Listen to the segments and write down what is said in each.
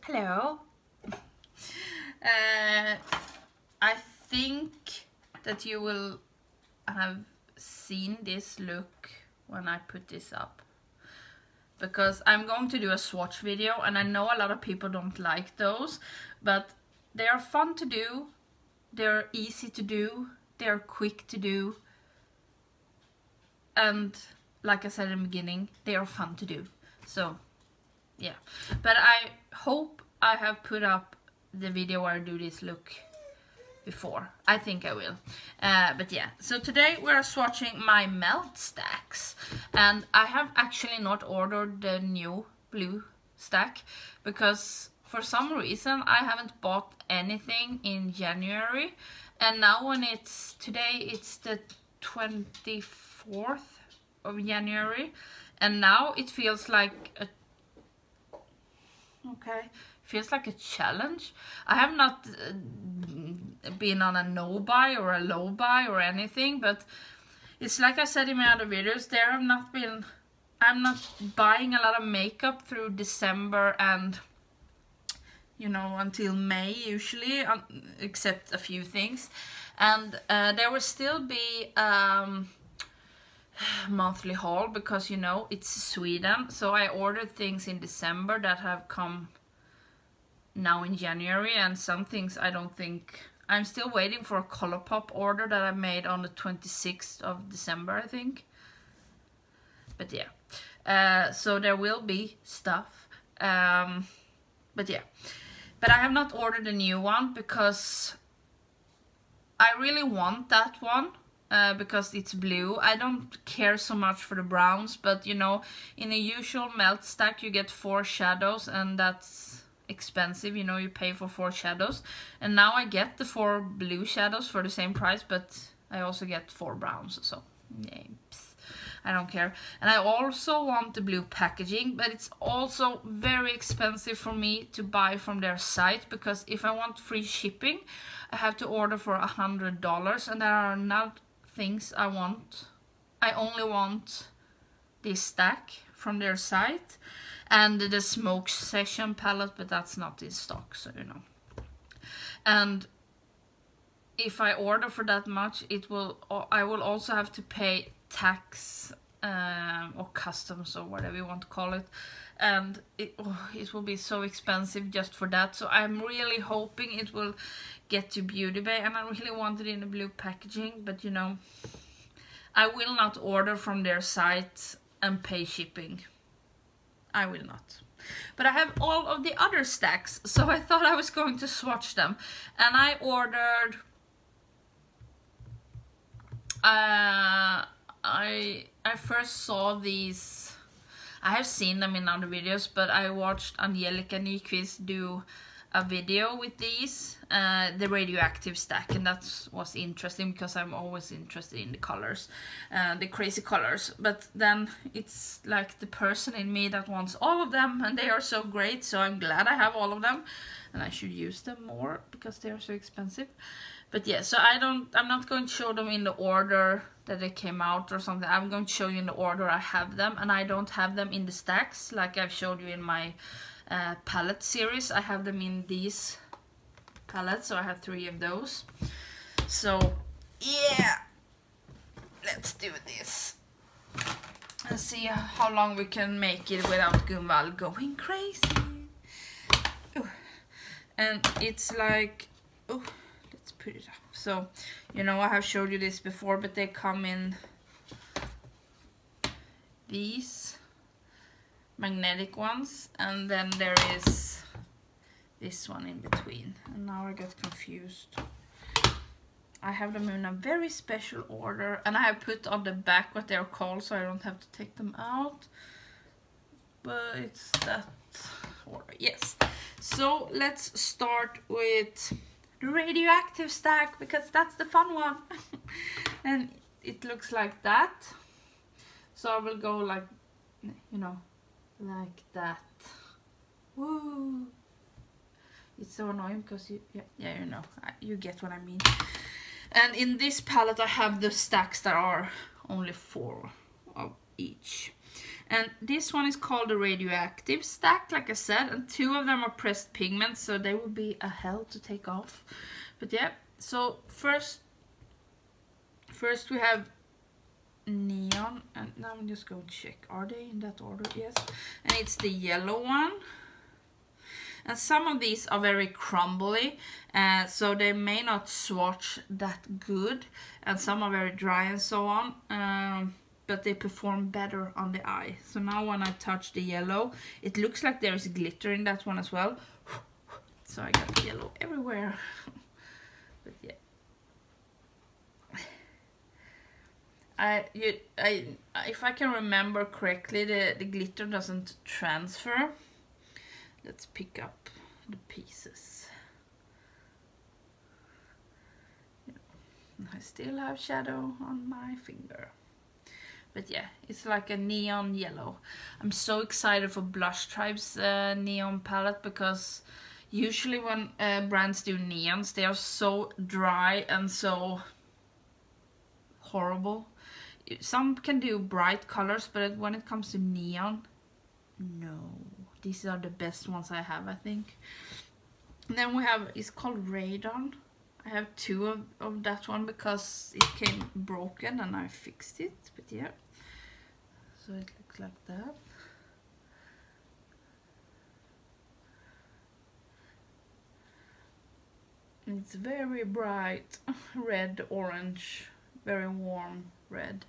Hello. I think that you will have seen this look when I put this up, because I'm going to do a swatch video, and I know a lot of people don't like those, but they are fun to do, they're easy to do, they're quick to do, and like I said in the beginning, they are fun to do. So yeah, but I hope I have put up the video where I do this look before. I think I will. But yeah, so today we're swatching my melt stacks, and I have actually not ordered the new blue stack because for some reason I haven't bought anything in January, and now when it's today, it's the 24th of January, and now it feels like a feels like a challenge. I have not been on a no buy or a low buy or anything, but it's like I said in my other videos, I'm not buying a lot of makeup through December and, you know, until May usually, except a few things, and there will still be monthly haul because, you know, it's Sweden, so I ordered things in December that have come now in January, and some things I don't think, I'm still waiting for a Colourpop order that I made on the 26th of December, I think. But yeah, so there will be stuff, but yeah, but I have not ordered a new one because I really want that one. Because it's blue. I don't care so much for the browns, but you know, in a usual melt stack you get 4 shadows, and that's expensive, you know, you pay for 4 shadows, and now I get the 4 blue shadows for the same price, but I also get 4 browns, so yeah, I don't care. And I also want the blue packaging, but it's also very expensive for me to buy from their site, because if I want free shipping I have to order for $100, and there are not things I want. I only want this stack from their site and the smoke session palette, but that's not in stock, so you know. And if I order for that much, I will also have to pay tax or customs or whatever you want to call it, and it will be so expensive just for that. So I'm really hoping it will get to Beauty Bay, and I really want it in the blue packaging, but you know, I will not order from their site and pay shipping. I will not. But I have all of the other stacks, so I thought I was going to swatch them, and I ordered I first saw these, I have seen them in other videos, but I watched Angelica Nyqvist do a video with these, the radioactive stack, and that was interesting because I'm always interested in the colors, the crazy colors, but then it's like the person in me that wants all of them, and they are so great, so I'm glad I have all of them, and I should use them more because they are so expensive. But yeah, so I'm not going to show them in the order that they came out or something. I'm going to show you in the order I have them, and I don't have them in the stacks like I've showed you in my palette series. I have them in these palettes, so I have 3 of those. So yeah, let's do this and see how long we can make it without Gunvald going crazy. Ooh. And it's like, oh, let's put it up. So, you know, I have showed you this before, but they come in these magnetic ones, and then there is this one in between, and now I got confused. I have them in a very special order, and I have put on the back what they're called so I don't have to take them out, but it's that order. Yes, so let's start with the radioactive stack, because that's the fun one. And it looks like that, so I will go like, you know, like that. Woo! It's so annoying because you know, you get what I mean. And in this palette I have the stacks that are only 4 of each. And this one is called the radioactive stack, like I said, and 2 of them are pressed pigments, so they will be a hell to take off. But yeah, so first we have neon, and now I'm just going to check, are they in that order? Yes. And it's the yellow one. And some of these are very crumbly, so they may not swatch that good, and some are very dry and so on, but they perform better on the eye. So now when I touch the yellow, it looks like there is glitter in that one as well. So I got yellow everywhere. But yeah. If I can remember correctly, the glitter doesn't transfer. Let's pick up the pieces. I still have shadow on my finger. But yeah, it's like a neon yellow. I'm so excited for Blush Tribe's neon palette, because usually when brands do neons, they are so dry and so horrible. Some can do bright colors, but when it comes to neon, no. These are the best ones I have, I think. And then we have, it's called Radon. I have 2 of that one because it came broken and I fixed it. But yeah, so it looks like that. It's very bright red, orange, very warm red.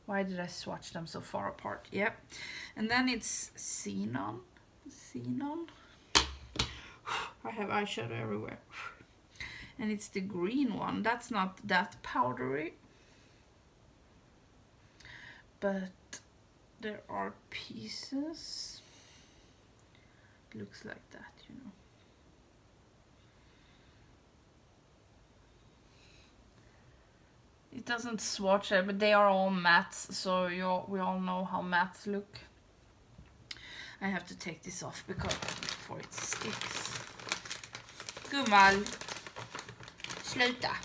Why did I swatch them so far apart? Yep. And then it's Xenon. Xenon. I have eyeshadow everywhere. And it's the green one. That's not that powdery. But there are pieces. It looks like that, you know. It doesn't swatch it, but they are all mattes, so we all know how mattes look. I have to take this off before it sticks. Gummal, sluta.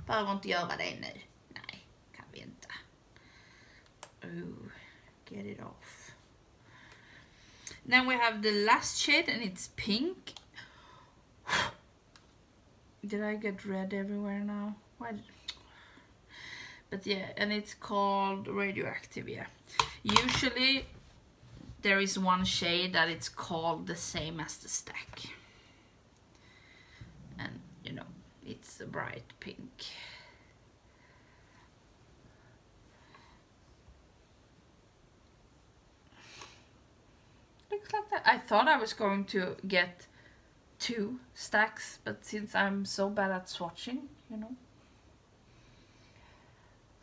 Behöver inte göra det nu. Nej, kan vi inte. Oh, get it off. Then we have the last shade, and it's pink. Did I get red everywhere now? Why? But yeah, and it's called Radioactive, yeah. Usually there is one shade that it's called the same as the stack. And you know, it's a bright pink. Looks like that. I thought I was going to get 2 stacks, but since I'm so bad at swatching, you know.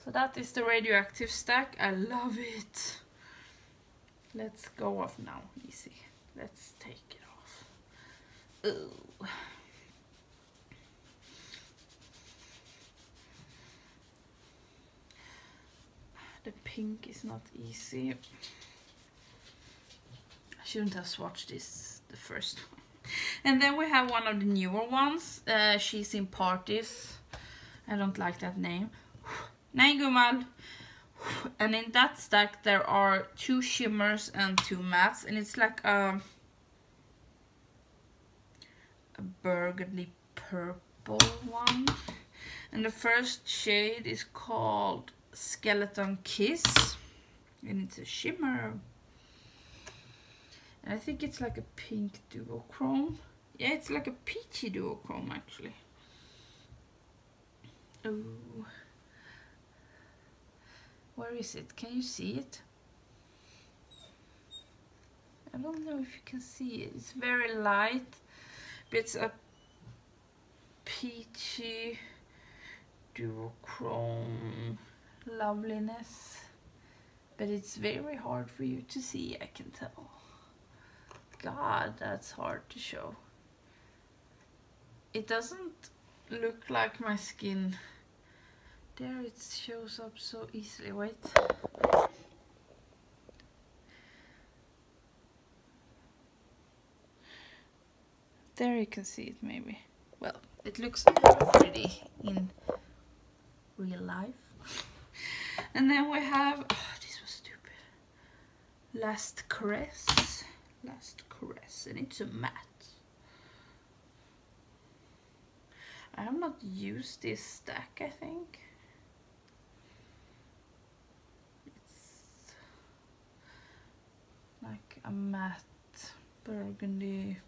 So that is the Radioactive stack. I love it. Let's go off now. Easy. Let's take it off. Ooh. The pink is not easy. I shouldn't have swatched this the first one. And then we have one of the newer ones. She's in Parties. I don't like that name. Nej gumman. And in that stack there are 2 shimmers and 2 mattes, and it's like a burgundy purple one. And the first shade is called Skeleton Kiss, and it's a shimmer. And I think it's like a pink duochrome. Yeah, it's like a peachy duochrome actually. Ooh. Where is it? Can you see it? I don't know if you can see it. It's very light, but it's a peachy duochrome loveliness. But it's very hard for you to see, I can tell. God, that's hard to show. It doesn't look like my skin. There it shows up so easily. Wait. There you can see it maybe. Well, it looks pretty in real life. And then we have, oh, this was stupid, Last Caress, and it's a matte. I have not used this stack, I think. It's like a matte burgundy,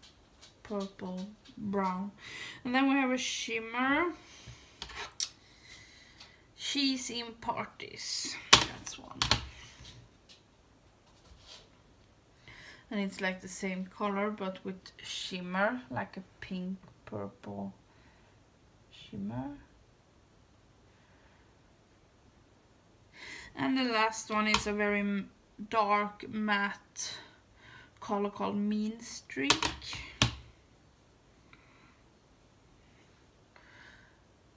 purple, brown. And then we have a shimmer. She's in Parties. That's one. And it's like the same color but with shimmer, like a pink, purple shimmer. And the last one is a very dark matte color called Mean Streak.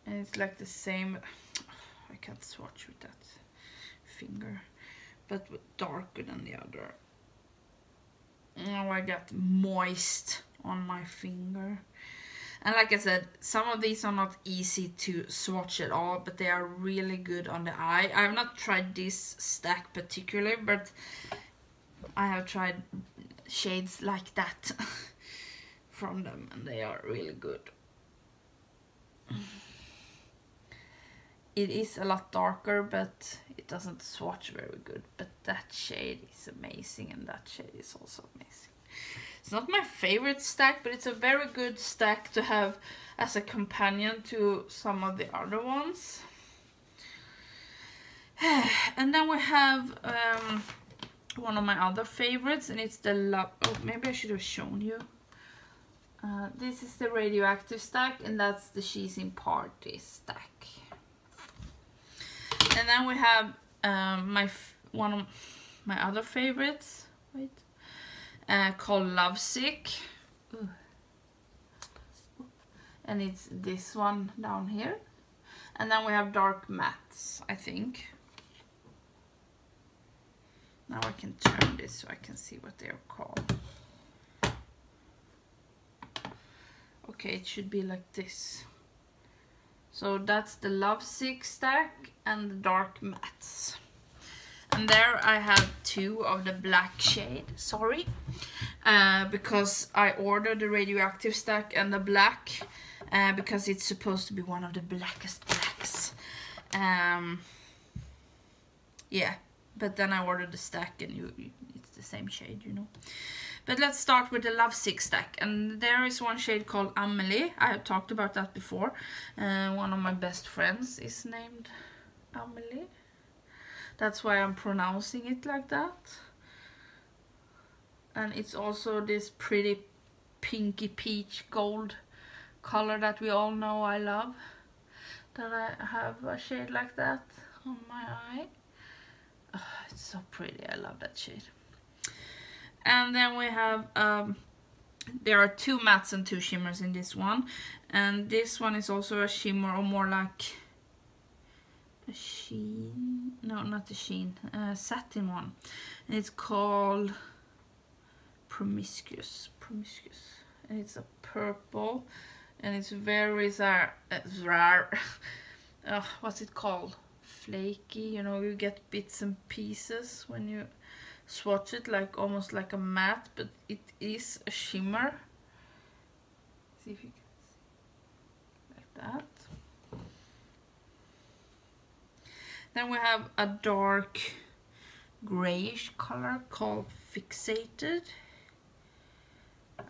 And it's like the same, I can't swatch with that finger, but darker than the other. Now I got moist on my finger. And like I said, some of these are not easy to swatch at all, but they are really good on the eye. I have not tried this stack particularly, but I have tried shades like that from them, and they are really good. It is a lot darker, but it doesn't swatch very good. But that shade is amazing, and that shade is also amazing. It's not my favorite stack, but it's a very good stack to have as a companion to some of the other ones. And then we have one of my other favorites, and it's the Love... Oh, maybe I should have shown you. This is the Radioactive stack, and that's the She's in Party stack. And then we have one of my other favorites, called Lovesick. Ooh. And it's this one down here. And then we have Dark Mattes, I think. Now I can turn this so I can see what they are called. Okay, it should be like this. So that's the Lovesick stack and the Dark Mattes. And there I have two of the black shade, sorry. Because I ordered the Radioactive stack and the black. Because it's supposed to be one of the blackest blacks. Yeah, but then I ordered the stack and it's the same shade, you know. But let's start with the Lovesick stack, and there is one shade called Amelie. I have talked about that before. One of my best friends is named Amelie. That's why I'm pronouncing it like that. And it's also this pretty pinky peach gold color that we all know I love. That I have a shade like that on my eye. Oh, it's so pretty, I love that shade. And then we have, there are two mattes and two shimmers in this one. And this one is also a shimmer, or more like a sheen. No, not a sheen, a satin one. And it's called Promiscuous. And it's a purple. And it's very rare. What's it called? Flaky, you know, you get bits and pieces when you swatch it, like almost like a matte, but it is a shimmer. See if you can see, like that. Then we have a dark grayish color called Fixated.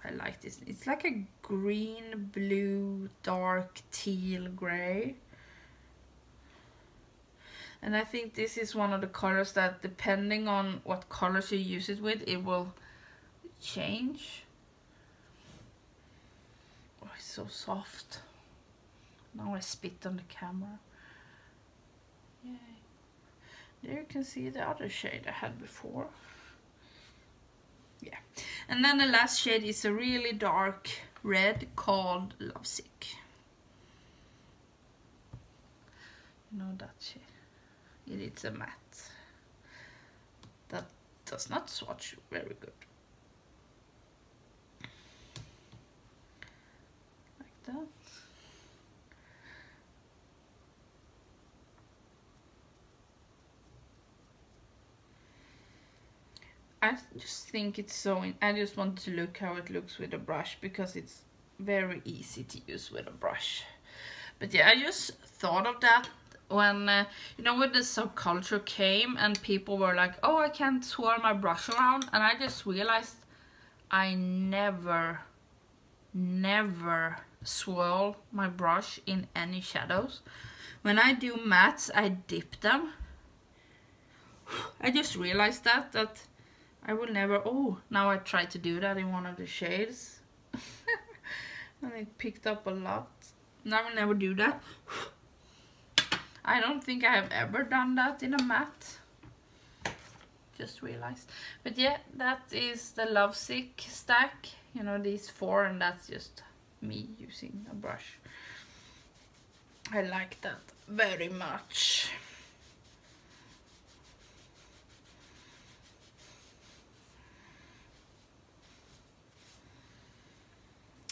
I like this. It's like a green, blue, dark teal gray. And I think this is one of the colors that, depending on what colors you use it with, it will change. Oh, it's so soft. Now I spit on the camera. Yay. There you can see the other shade I had before. Yeah. And then the last shade is a really dark red called Lovesick. You know that shade? It's a matte that does not swatch very good. Like that. I just think it's so, I just want to look how it looks with a brush, because it's very easy to use with a brush. But yeah, I just thought of that when, you know, when the subculture came and people were like, oh, I can't swirl my brush around. And I just realized I never swirl my brush in any shadows. When I do mattes, I dip them. I just realized that I will never, oh, now I tried to do that in one of the shades. And it picked up a lot. I will never do that. I don't think I have ever done that in a matte. Just realized. But yeah, that is the Lovesick stack. You know, these 4, and that's just me using a brush. I like that very much.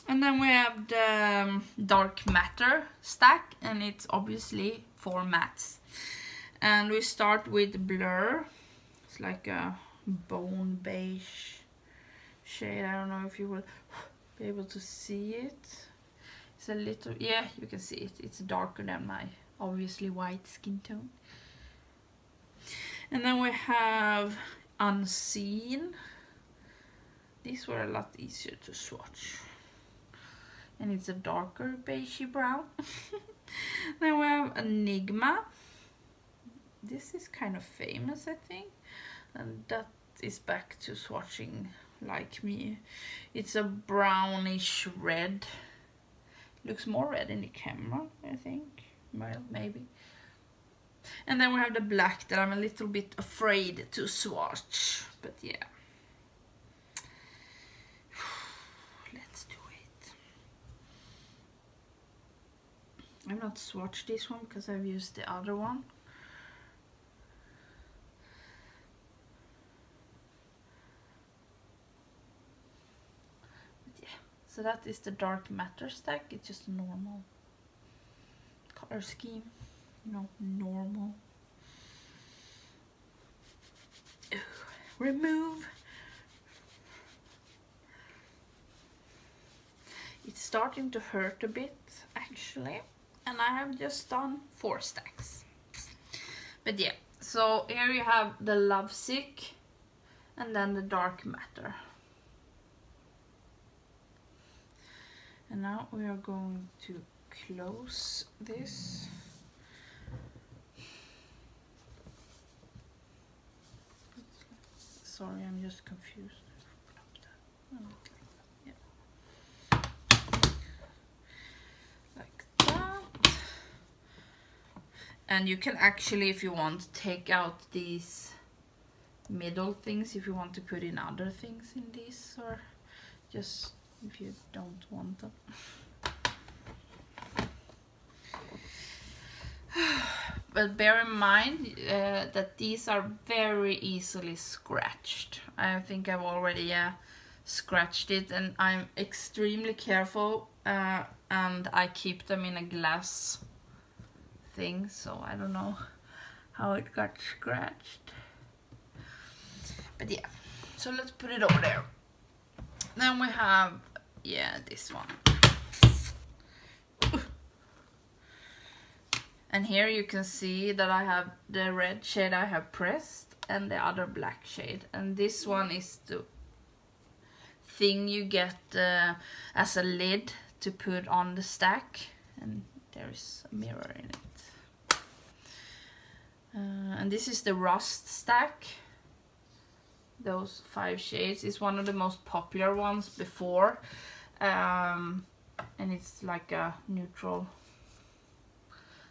And then we have the Dark Matter stack, and it's obviously 4 mattes. And we start with Blur. It's like a bone beige shade. I don't know if you will be able to see it. It's a little, yeah, you can see it. It's darker than my obviously white skin tone. And then we have Unseen. These were a lot easier to swatch. And it's a darker beigey brown. Then we have Enigma. This is kind of famous, I think. And that is back to swatching like me. It's a brownish red. Looks more red in the camera, I think. Well, maybe. And then we have the black that I'm a little bit afraid to swatch. But yeah. Let's do it. I've not swatched this one because I've used the other one. So that is the Dark Matter stack. It's just a normal color scheme, you know, normal. Ooh, remove. It's starting to hurt a bit, actually, and I have just done 4 stacks. But yeah, so here you have the Lovesick and then the Dark Matter. And now we are going to close this. Sorry, I'm just confused. Yeah. Like that. And you can actually, if you want, take out these middle things if you want to put in other things in these, or just if you don't want them. But bear in mind that these are very easily scratched. I think I've already scratched it, and I'm extremely careful, and I keep them in a glass thing, so I don't know how it got scratched. But yeah, so let's put it over there. Then we have, yeah, this one. And here you can see that I have the red shade I have pressed and the other black shade. And this one is the thing you get as a lid to put on the stack. And there is a mirror in it. And this is the Rust stack. Those 5 shades is one of the most popular ones before, and it's like a neutral,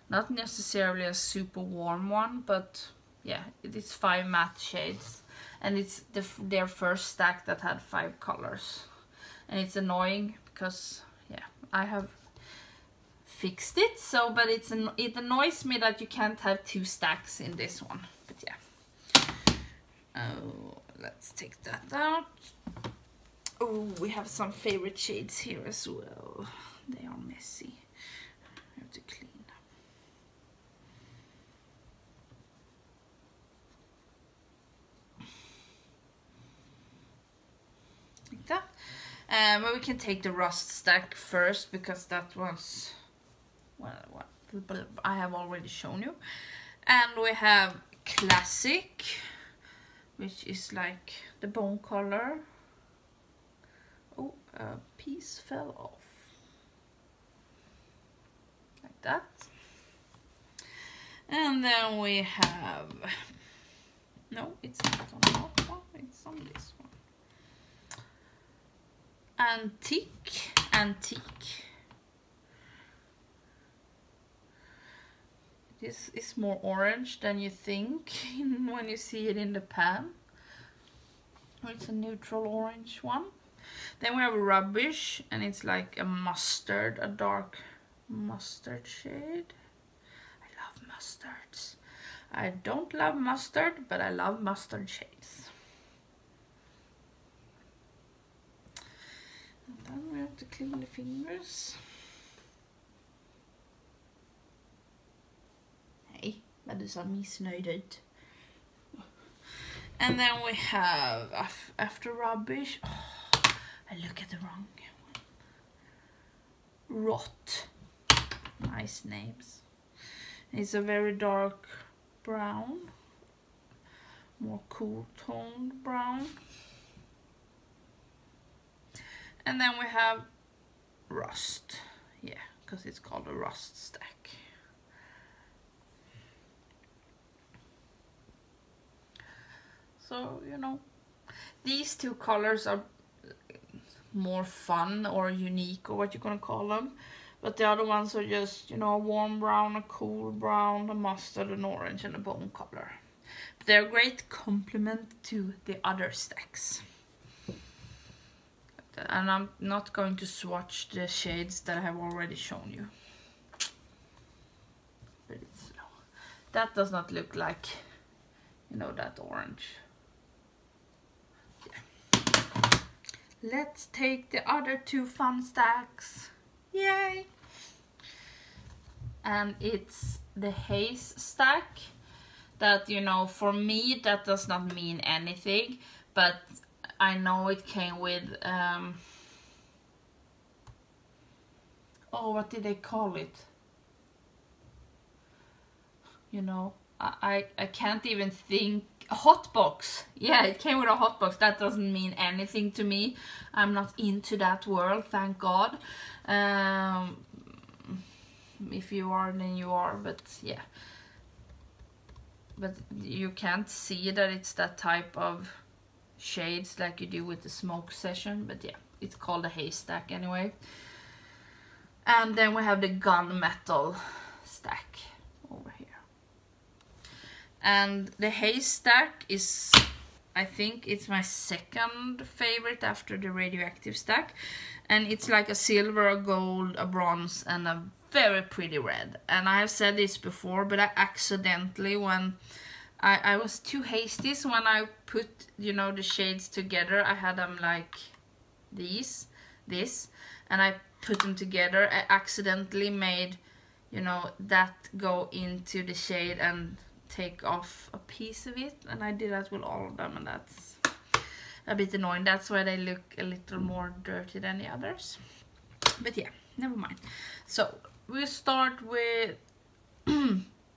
not necessarily a super warm one, but yeah, it is 5 matte shades, and it's their first stack that had 5 colors. And it's annoying because yeah, I have fixed it, so but it annoys me that you can't have 2 stacks in this one. But yeah. Oh, let's take that out. Oh, we have some favorite shades here as well. They are messy. I have to clean them. like that. But we can take the rust stack first, because that was, well, I have already shown you. And we have classic, which is like the bone color. Oh, a piece fell off. Like that. And then we have, no, it's not on that one, it's on this one. Antique. This is more orange than you think when you see it in the pan. It's a neutral orange one. Then we have rubbish, and it's like a mustard, a dark mustard shade. I love mustards. I don't love mustard, but I love mustard shades. And then we have to clean the fingers. Hej, vad du ser missnöjd ut. And then we have after rubbish. Oh, I look at the wrong one. Rot. Nice names. It's a very dark brown, more cool toned brown. And then we have rust. Yeah, because it's called a rust stack. So, you know, these two colors are more fun or unique, or what you're gonna call them. But the other ones are just, you know, a warm brown, a cool brown, a mustard, an orange, and a bone color. But they're a great complement to the other stacks. And I'm not going to swatch the shades that I have already shown you. But it's, that does not look like, you know, that orange. Yeah. Let's take the other two fun stacks. Yay! And it's the haze stack. That, you know, for me that does not mean anything, but I know it came with oh, what did they call it? You know, I can't even think. A hot box. Yeah, it came with a hot box. That doesn't mean anything to me. I'm not into that world, thank God. If you are, then you are, but yeah. But you can't see that it's that type of shades like you do with the smoke session. But yeah, it's called a haze stack anyway. And then we have the gunmetal stack over here. And the haze stack is, I think it's my second favorite after the radioactive stack. And it's like a silver, a gold, a bronze, and a very pretty red. And I have said this before, but I accidentally, when I was too hasty, so when I put, you know, the shades together, I had them like this, and I put them together. I accidentally made, you know, that go into the shade and take off a piece of it, and I did that with all of them, and that's a bit annoying. That's why they look a little more dirty than the others. But yeah, never mind. So we'll start with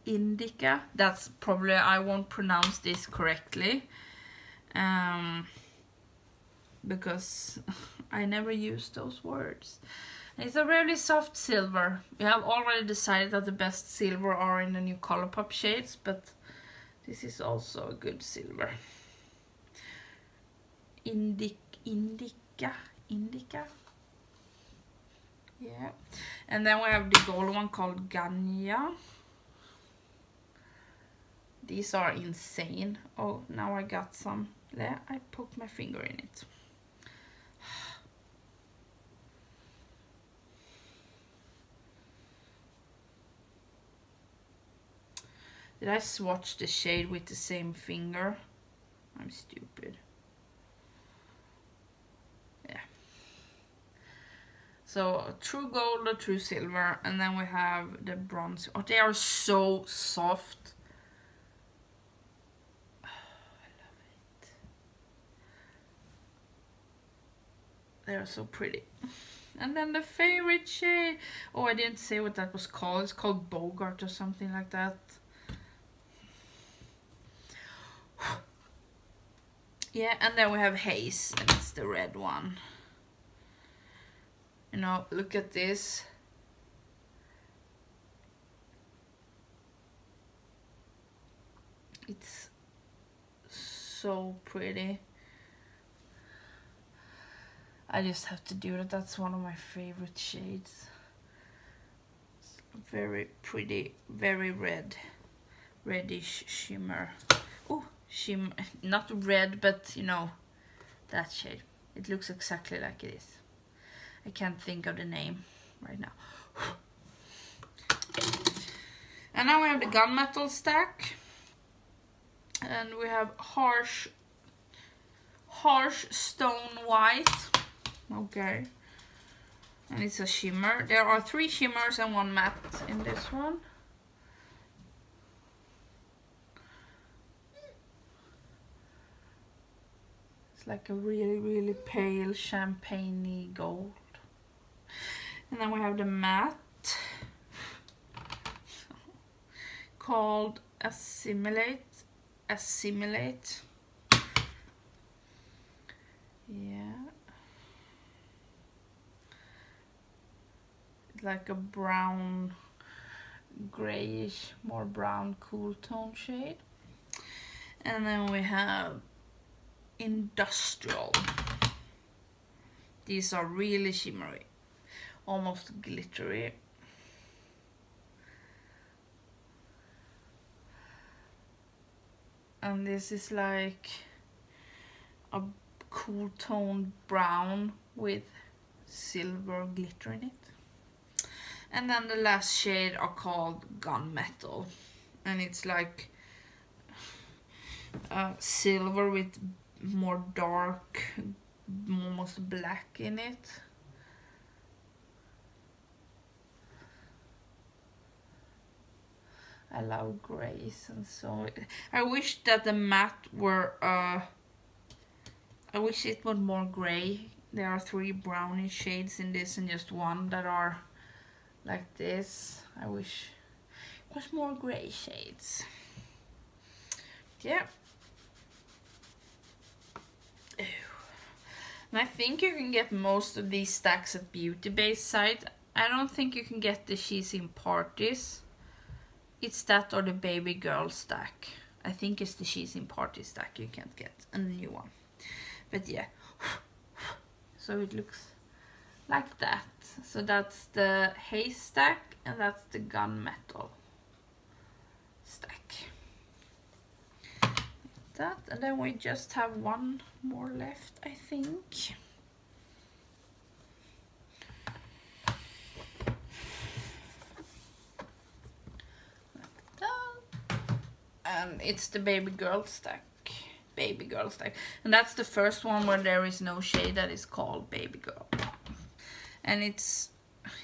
indica. That's probably, I won't pronounce this correctly because I never use those words. It's a really soft silver. We have already decided that the best silver are in the new Colourpop shades, but this is also a good silver. Indica. Yeah. And then we have the gold one called Ganya. These are insane. Oh, now I got some. There, I poked my finger in it. Did I swatch the shade with the same finger? I'm stupid. Yeah. So a true gold, a true silver, and then we have the bronze. Oh, they are so soft. Oh, I love it. They are so pretty. And then the favorite shade. Oh, I didn't say what that was called. It's called Bogart or something like that. Yeah, and then we have Haze, and it's the red one. You know, look at this. It's so pretty. I just have to do it. That's one of my favorite shades. It's very pretty, very red, reddish shimmer. Oh, shimmer, not red, but you know, that shade. It looks exactly like it is. I can't think of the name right now. And now we have the gunmetal stack. And we have harsh stone white. Okay. And it's a shimmer. There are 3 shimmers and 1 matte in this one. It's like a really, really pale champagne-y gold. And then we have the matte called Assimilate. Yeah. It's like a brown, grayish, more brown, cool tone shade. And then we have Industrial. These are really shimmery, almost glittery. And this is like a cool toned brown with silver glitter in it. And then the last shade are called Gunmetal, and it's like silver with more dark, almost black in it. I love grays, and so I wish that the matte were I wish it was more gray. There are 3 brownish shades in this and just 1 that are like this. I wish it was more gray shades. Yeah. And I think you can get most of these stacks at Beauty Base site. I don't think you can get the She's in Parties. It's that or the Baby Girl stack. I think it's the She's in Party stack you can't get, and the new one. But yeah. So it looks like that. So that's the Haze stack, and that's the Gunmetal stack. That, and then we just have 1 more left, I think. And it's the Baby Girl stack. And that's the first one where there is no shade, that is called Baby Girl. And it's,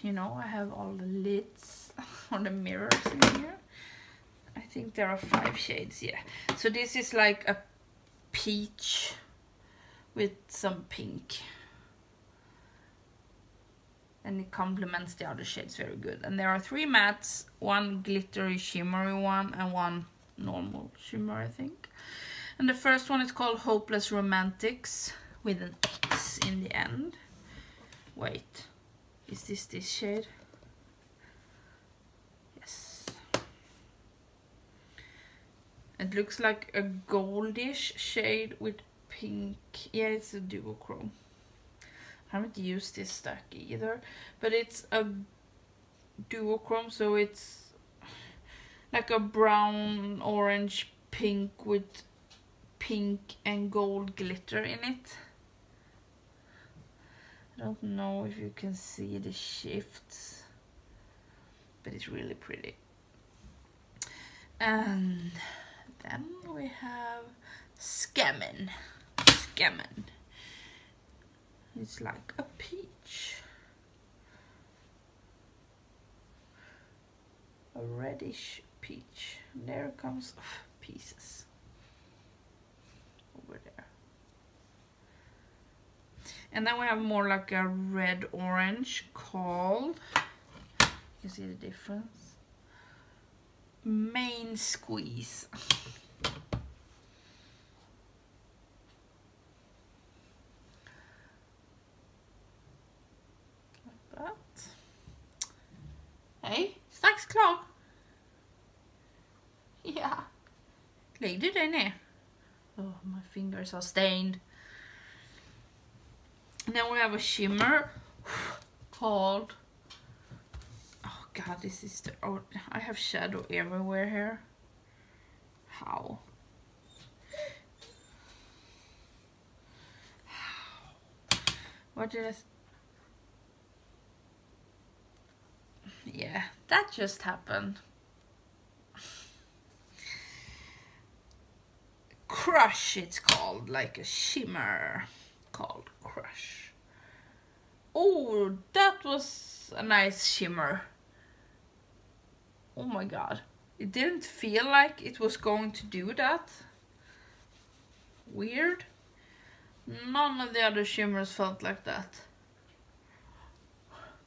you know, I have all the lids on the mirrors in here. I think there are 5 shades, yeah. So this is like a peach with some pink. And it complements the other shades very good. And there are 3 mattes, 1 glittery shimmery one, and 1 normal shimmer, I think. And the first one is called Hopeless Romantics with an X in the end. Wait, is this shade? Yes. It looks like a goldish shade with pink. Yeah, it's a duochrome. I haven't used this stack either, but it's a duochrome, so it's like a brown, orange, pink with pink and gold glitter in it. I don't know if you can see the shifts, but it's really pretty. And then we have Scammin'. It's like a peach. A reddish peach. And there comes pieces over there. And then we have more like a red orange called, you see the difference? Main Squeeze. Like that. Hej, strax klar. Ja. Lägg du den ner. Oh, my fingers are stained. And then we have a shimmer called, oh god, this is the, oh, I have shadow everywhere here. How? What did I, yeah, that just happened. Crush, it's called, like a shimmer called Crush. Oh, that was a nice shimmer. Oh my god, it didn't feel like it was going to do that. Weird. None of the other shimmers felt like that.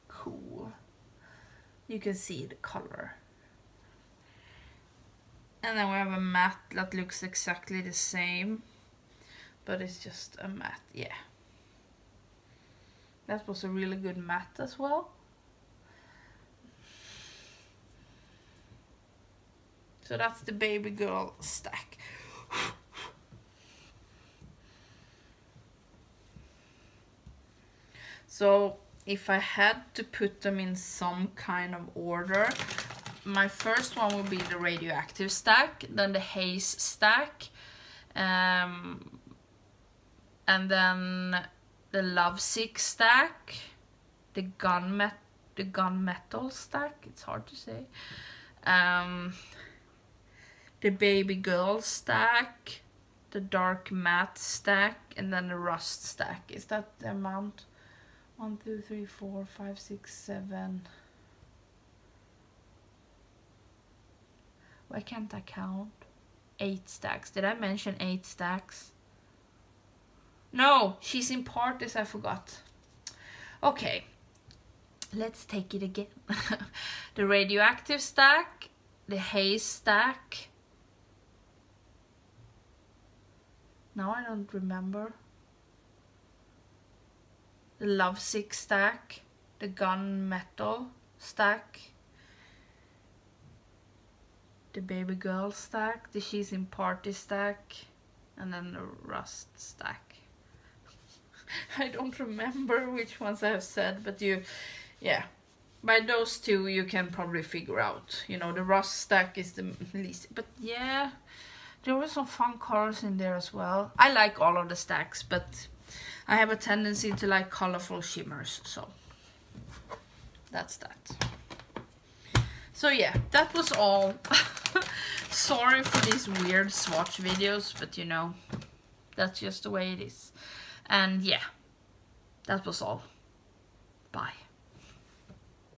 Cool. You can see the color. And then we have a matte that looks exactly the same, but it's just a matte, yeah. That was a really good matte as well. So that's the baby girl stack. So if I had to put them in some kind of order, my first one would be the radioactive stack, then the haze stack, and then the lovesick stack, the gunmetal stack, it's hard to say, the baby girl stack, the dark matte stack, and then the rust stack. Is that the amount? 1, 2, 3, 4, 5, 6, 7. Why can't I count? 8 stacks. Did I mention 8 stacks? No, she's in parties, I forgot. Okay, let's take it again. The radioactive stack, the haze stack. Now I don't remember. The lovesick stack, the gunmetal stack, the baby girl stack, the she's in party stack, and then the rust stack. I don't remember which ones I have said, but yeah, by those two you can probably figure out. You know, the rust stack is the least, but yeah, there were some fun colors in there as well. I like all of the stacks, but I have a tendency to like colorful shimmers, so that's that. So yeah, that was all. Sorry for these weird swatch videos, but you know, that's just the way it is. And yeah, that was all. Bye.